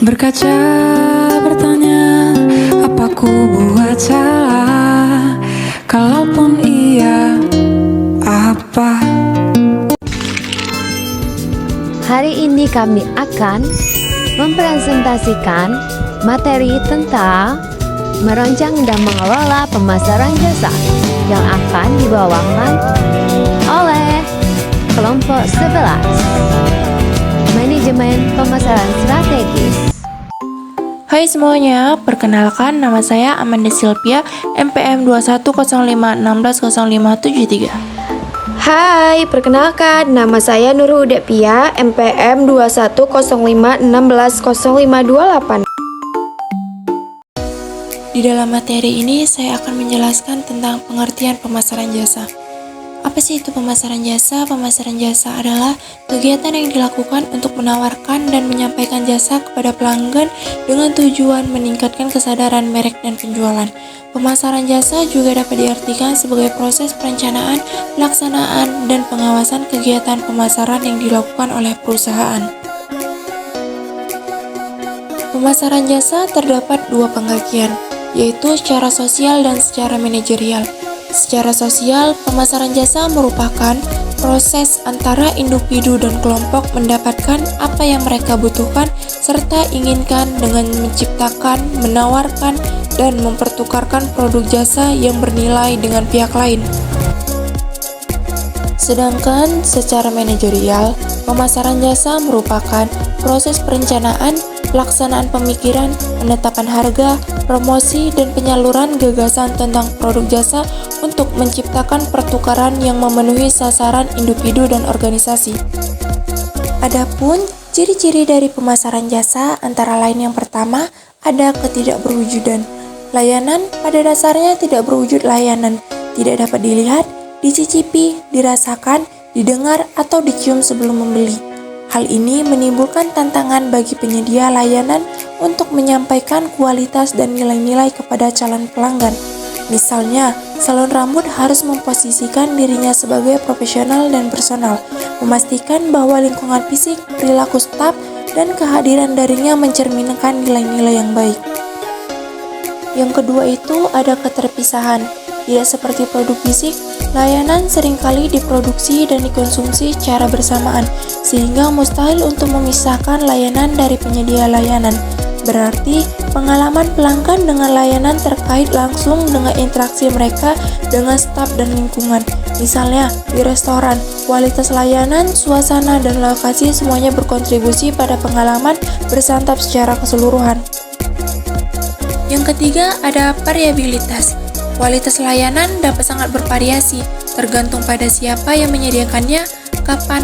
Berkaca bertanya, apa ku buat salah? Kalaupun iya, apa? Hari ini kami akan mempresentasikan materi tentang merancang dan mengelola pemasaran jasa yang akan dibawakan oleh kelompok 11 Manajemen Pemasaran Strategis. Hai semuanya, perkenalkan nama saya Amanda Sylvia, MPM 2105160573. Hai, perkenalkan, nama saya Nurul Hudapia, MPM 2105160528. Di dalam materi ini, saya akan menjelaskan tentang pengertian pemasaran jasa. Apa sih itu pemasaran jasa? Pemasaran jasa adalah kegiatan yang dilakukan untuk menawarkan dan menyampaikan jasa kepada pelanggan dengan tujuan meningkatkan kesadaran merek dan penjualan. Pemasaran jasa juga dapat diartikan sebagai proses perencanaan, pelaksanaan, dan pengawasan kegiatan pemasaran yang dilakukan oleh perusahaan. Pemasaran jasa terdapat dua pengajian, yaitu secara sosial dan secara manajerial. Secara sosial, pemasaran jasa merupakan proses antara individu dan kelompok mendapatkan apa yang mereka butuhkan serta inginkan dengan menciptakan, menawarkan, dan mempertukarkan produk jasa yang bernilai dengan pihak lain. Sedangkan secara manajerial, pemasaran jasa merupakan proses perencanaan, pelaksanaan pemikiran, penetapan harga, promosi, dan penyaluran gagasan tentang produk jasa untuk menciptakan pertukaran yang memenuhi sasaran individu dan organisasi. Adapun ciri-ciri dari pemasaran jasa antara lain yang pertama, ada ketidakberwujudan. Layanan pada dasarnya tidak berwujud layanan, tidak dapat dilihat, dicicipi, dirasakan, didengar, atau dicium sebelum membeli. Hal ini menimbulkan tantangan bagi penyedia layanan untuk menyampaikan kualitas dan nilai-nilai kepada calon pelanggan. Misalnya, salon rambut harus memposisikan dirinya sebagai profesional dan personal, memastikan bahwa lingkungan fisik, perilaku staf, dan kehadiran darinya mencerminkan nilai-nilai yang baik. Yang kedua itu ada keterpisahan. Tidak seperti produk fisik, layanan seringkali diproduksi dan dikonsumsi secara bersamaan, sehingga mustahil untuk memisahkan layanan dari penyedia layanan. Berarti, pengalaman pelanggan dengan layanan terkait langsung dengan interaksi mereka dengan staf dan lingkungan. Misalnya, di restoran, kualitas layanan, suasana, dan lokasi semuanya berkontribusi pada pengalaman bersantap secara keseluruhan. Yang ketiga, ada variabilitas. Kualitas layanan dapat sangat bervariasi, tergantung pada siapa yang menyediakannya, kapan,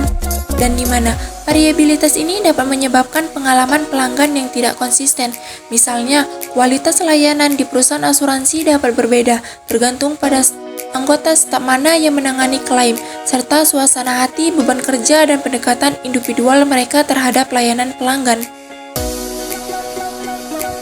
dan di mana. Variabilitas ini dapat menyebabkan pengalaman pelanggan yang tidak konsisten. Misalnya, kualitas layanan di perusahaan asuransi dapat berbeda, tergantung pada anggota staf mana yang menangani klaim, serta suasana hati, beban kerja, dan pendekatan individual mereka terhadap layanan pelanggan.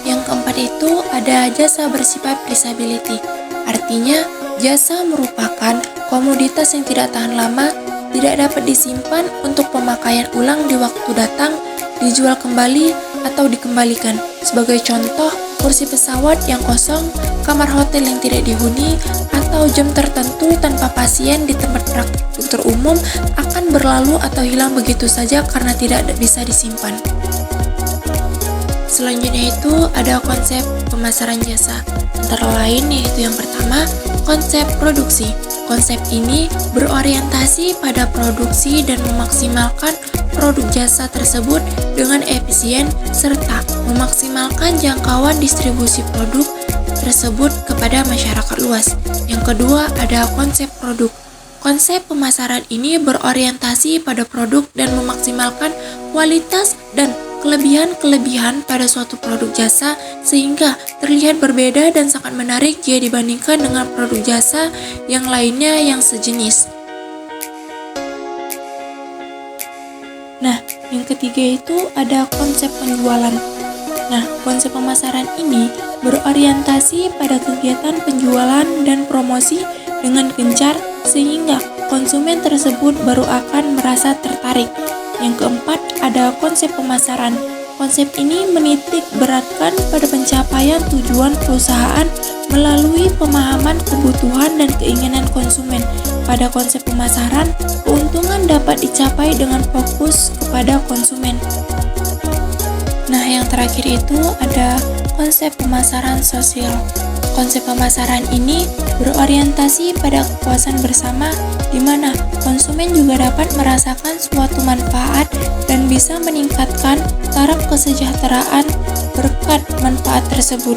Yang keempat itu ada jasa bersifat flexibility. Artinya, jasa merupakan komoditas yang tidak tahan lama, tidak dapat disimpan untuk pemakaian ulang di waktu datang, dijual kembali atau dikembalikan. Sebagai contoh, kursi pesawat yang kosong, kamar hotel yang tidak dihuni, atau jam tertentu tanpa pasien di tempat praktik dokter umum akan berlalu atau hilang begitu saja karena tidak bisa disimpan. Selanjutnya itu ada konsep pemasaran jasa. Antara lain yaitu yang pertama, konsep produksi. Konsep ini berorientasi pada produksi dan memaksimalkan produk jasa tersebut dengan efisien serta memaksimalkan jangkauan distribusi produk tersebut kepada masyarakat luas. Yang kedua ada konsep produk. Konsep pemasaran ini berorientasi pada produk dan memaksimalkan kualitas dan kelebihan-kelebihan pada suatu produk jasa sehingga terlihat berbeda dan sangat menarik jika dibandingkan dengan produk jasa yang lainnya yang sejenis. Nah, yang ketiga itu ada konsep penjualan. Nah, konsep pemasaran ini berorientasi pada kegiatan penjualan dan promosi dengan gencar sehingga konsumen tersebut baru akan merasa tertarik. Yang keempat ada konsep pemasaran. Konsep ini menitik beratkan pada pencapaian tujuan perusahaan melalui pemahaman kebutuhan dan keinginan konsumen. Pada konsep pemasaran, keuntungan dapat dicapai dengan fokus kepada konsumen. Nah, yang terakhir itu ada konsep pemasaran sosial. Konsep pemasaran ini berorientasi pada kepuasan bersama, di mana konsumen juga dapat merasakan suatu manfaat dan bisa meningkatkan taraf kesejahteraan berkat manfaat tersebut.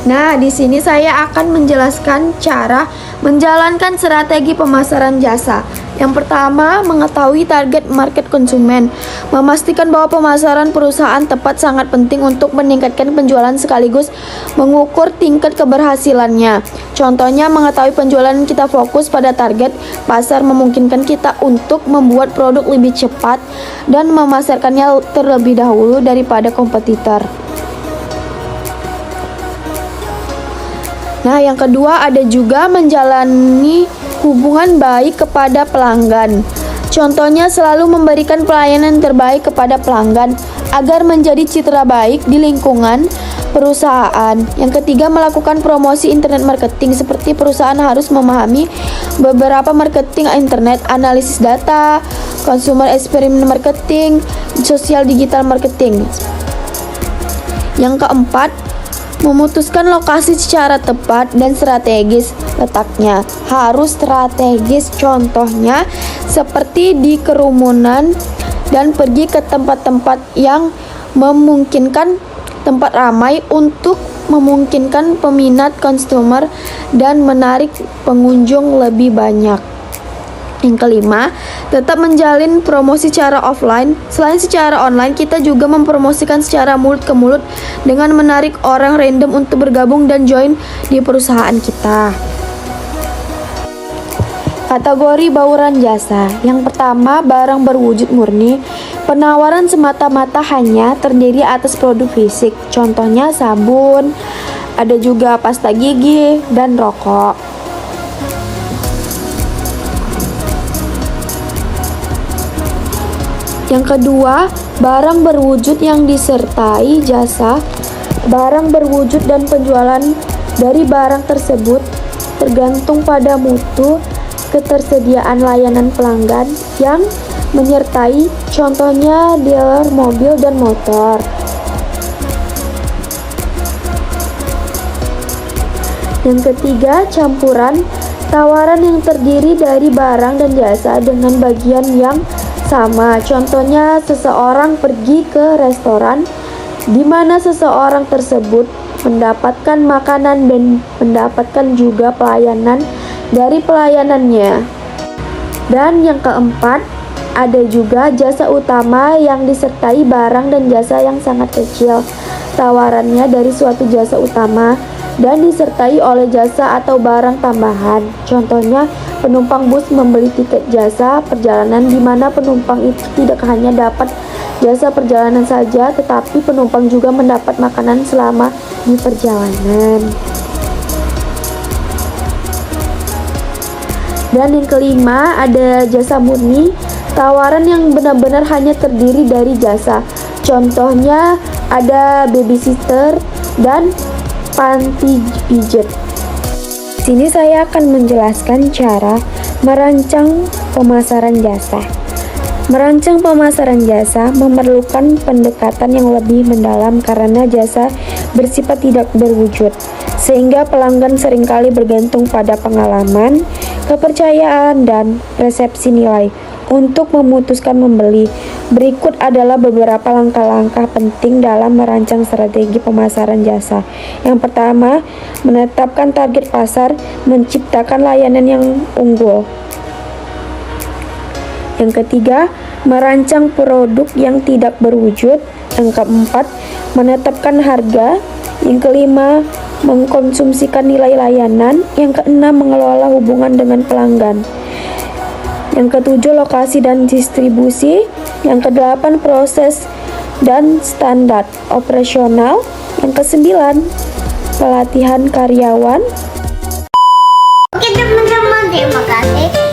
Nah, di sini saya akan menjelaskan cara menjalankan strategi pemasaran jasa. Yang pertama, mengetahui target market konsumen. Memastikan bahwa pemasaran perusahaan tepat sangat penting untuk meningkatkan penjualan sekaligus mengukur tingkat keberhasilannya. Contohnya, mengetahui penjualan kita fokus pada target pasar memungkinkan kita untuk membuat produk lebih cepat dan memasarkannya terlebih dahulu daripada kompetitor. Nah, yang kedua ada juga menjalani hubungan baik kepada pelanggan. Contohnya selalu memberikan pelayanan terbaik kepada pelanggan agar menjadi citra baik di lingkungan perusahaan. Yang ketiga, melakukan promosi internet marketing, seperti perusahaan harus memahami beberapa marketing internet, analisis data, consumer experience marketing, sosial digital marketing. Yang keempat, memutuskan lokasi secara tepat dan strategis. Letaknya harus strategis, contohnya seperti di kerumunan dan pergi ke tempat-tempat yang memungkinkan tempat ramai untuk memungkinkan peminat konsumer dan menarik pengunjung lebih banyak. Yang kelima, tetap menjalin promosi secara offline. Selain secara online, kita juga mempromosikan secara mulut ke mulut dengan menarik orang random untuk bergabung dan join di perusahaan kita. Kategori bauran jasa. Yang pertama, barang berwujud murni. Penawaran semata-mata hanya terdiri atas produk fisik. Contohnya sabun, ada juga pasta gigi, dan rokok. Yang kedua, barang berwujud yang disertai jasa. Barang berwujud dan penjualan dari barang tersebut tergantung pada mutu, ketersediaan layanan pelanggan yang menyertai, contohnya dealer mobil dan motor. Yang ketiga, campuran. Tawaran yang terdiri dari barang dan jasa dengan bagian yang sama. Contohnya, seseorang pergi ke restoran di mana seseorang tersebut mendapatkan makanan dan mendapatkan juga pelayanan dari pelayanannya. Dan yang keempat, ada juga jasa utama yang disertai barang dan jasa yang sangat kecil. Tawarannya dari suatu jasa utama dan disertai oleh jasa atau barang tambahan. Contohnya, penumpang bus membeli tiket jasa perjalanan di mana penumpang itu tidak hanya dapat jasa perjalanan saja, tetapi penumpang juga mendapat makanan selama di perjalanan. Dan yang kelima, ada jasa murni. Tawaran yang benar-benar hanya terdiri dari jasa. Contohnya ada babysitter dan panti pijat. Sini saya akan menjelaskan cara merancang pemasaran jasa. Merancang pemasaran jasa memerlukan pendekatan yang lebih mendalam karena jasa bersifat tidak berwujud, sehingga pelanggan seringkali bergantung pada pengalaman, kepercayaan, dan persepsi nilai untuk memutuskan membeli. Berikut adalah beberapa langkah-langkah penting dalam merancang strategi pemasaran jasa. Yang pertama, menetapkan target pasar, menciptakan layanan yang unggul. Yang ketiga, merancang produk yang tidak berwujud. Yang keempat, menetapkan harga. Yang kelima, mengkonsumsikan nilai layanan. Yang keenam, mengelola hubungan dengan pelanggan. Yang ketujuh, lokasi dan distribusi. Yang kedelapan, proses dan standar operasional. Yang kesembilan, pelatihan karyawan. Oke teman-teman, terima kasih